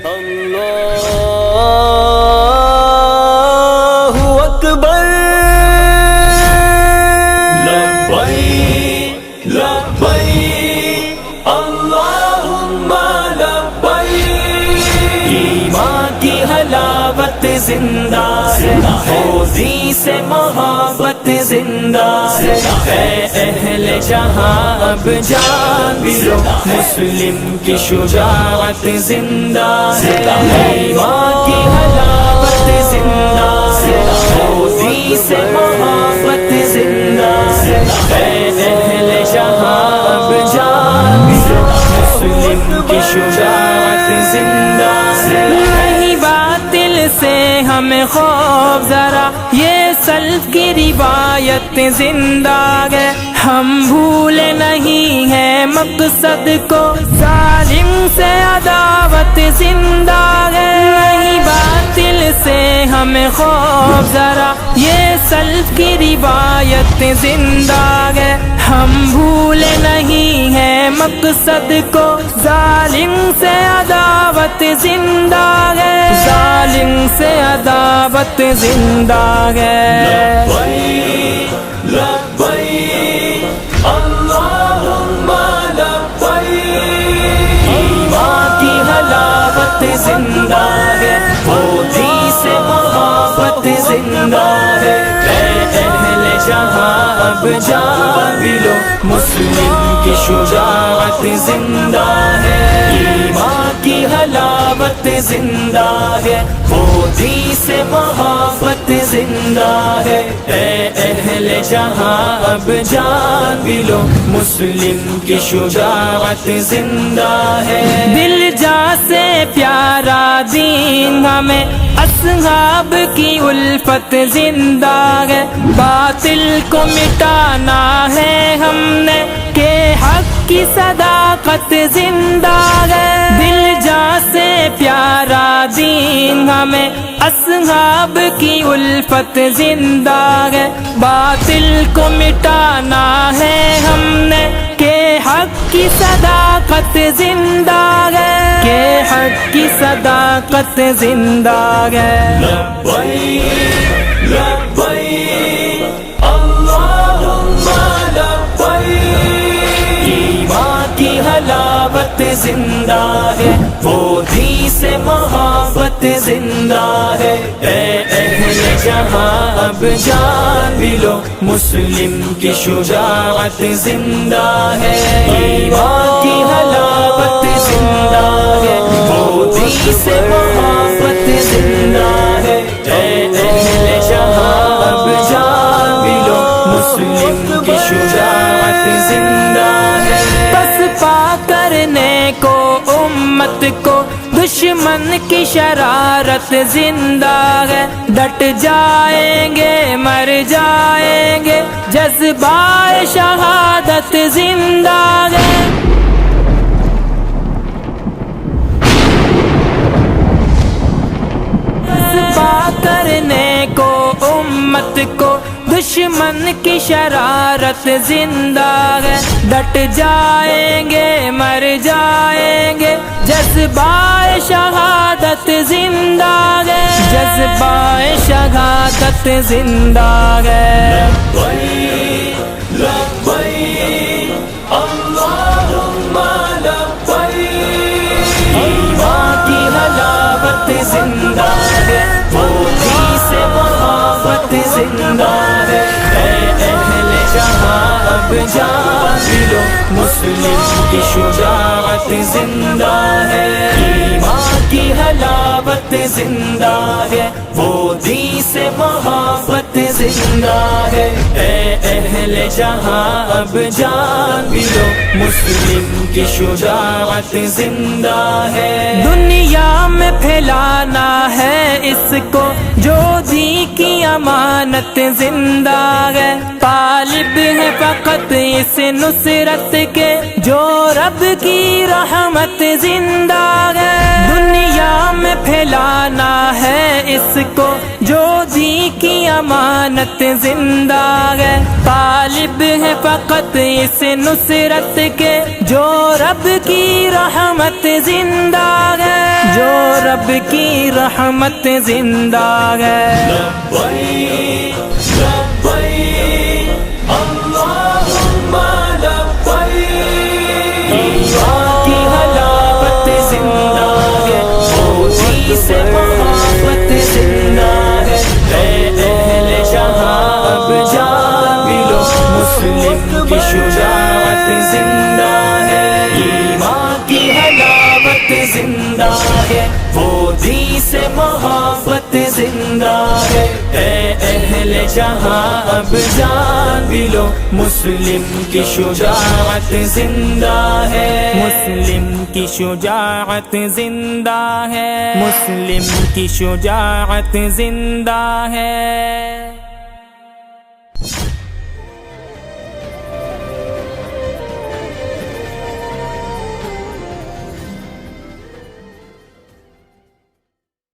اللہ اکبر لبیک لبیک اللہم لبیک ایمان کی حلاوت زندہ ہے خوزی سے محبت زندہ ہے اے اہل جہاں اب جان بھی لو مسلم کی شجاعت زندہ ہے ایمان کی حلاوت زندہ ہے خوزی سے محبت زندہ ہے اے اہل جہاں اب جان بھی لو مسلم کی شجاعت زندہ ہے نہیں باطل سے ہمیں خوف ذرا یہ سلف کی روایت زندہ ہے ہم بھولے نہیں ہیں مقصد کو ظالم سے عداوت زندہ ہے نہیں باطل سے ہمیں خوف ذرا یہ سلف کی روایت زندہ ہے ہم بھولے نہیں ہیں مقصد کو ظالم سے عداوت زندہ ہے ظالم سے عداوت زندہ ہے لبیک لبیک اللہم لبیک ایمان کی حلاوت زندہ ہے خوزی سے محبت زندہ ہے اے اہل جہاں اب جان بھی لو مسلم کی شجاعت زندہ ہے ایمان کی حلاوت زندہ ہے خوزی سے محبت زندہ ہے اے اہل جہاں اب جان بھی لو مسلم کی شجاعت زندہ ہے دل جا سے پیارا دین ہمیں اصحاب کی الفت زندہ ہے باطل کو مٹانا ہے ہم نے کہ حق کی صداقت زندہ ہے دل جا سے پیارا دین ہمیں اصحاب کی الفت زندہ ہے باطل کو مٹانا ہے ہم نے کہ حق کی صداقت زندہ ہے کہ حق کی صداقت زندہ ہے لبیک لبیک اللہم لبیک ایمان کی حلاوت زندہ ہے خوزی سے محبت زندہ ہے اے اہل جہاں اب جان بھی لو مسلم کی شجاعت زندہ ہے ایمان کی حلاوت زندہ ہے خوزی سے محبت زندہ ہے اے اہل جہاں اب جان بھی لو مسلم کی شجاعت زندہ ہے بس پا کرنے کو امت کو دشمن کی شرارت زندہ ہے ڈٹ جائیں گے مر جائیں گے جذبہ شہادت زندہ ہے جذبہ کرنے کو امت کو دشمن کی شرارت زندہ ہے ڈٹ جائیں گے مر جائیں گے جذبہ شہادت زندہ ہے جذبہ شہادت زندہ ہے لبیک لبیک اللہم لبیک ایمان کی حلاوت زندہ ہے خوزی سے محبت زندہ ہے اے اہل جہاں اب جان بھی لو مسلم کی شجاعت زندہ ہے ایمان کی حلاوت زندہ ہے خوزی سے محبت زندہ ہے اے اہل جہاں اب جان بھی لو مسلم کی شجاعت زندہ ہے دنیا میں پھیلانا ہے اس کو جو دی کی امانت زندہ ہے طالب ہے فقط اس نصرت کے جو رب کی رحمت زندہ ہے دنیا میں پھیلانا ہے اس کو جو دی کی امانت زندہ ہے طالب ہے فقط اس نصرت کے جو رب کی رحمت زندہ ہے جو رب کی رحمت زندہ ہے لبیک لبیک اللہم لبیک ایمان کی حلاوت زندہ ہے موجی سے محبت زندہ ہے اے اہل جہاں اب جان بھی لو مسلم کی شجاعت زندہ ہے ایمان کی حلاوت زندہ ہے وہ دی سے محبت زندہ ہے اے اہل جہاں اب جان بھی لو مسلم کی شجاعت زندہ ہے مسلم کی شجاعت زندہ ہے مسلم کی شجاعت زندہ ہے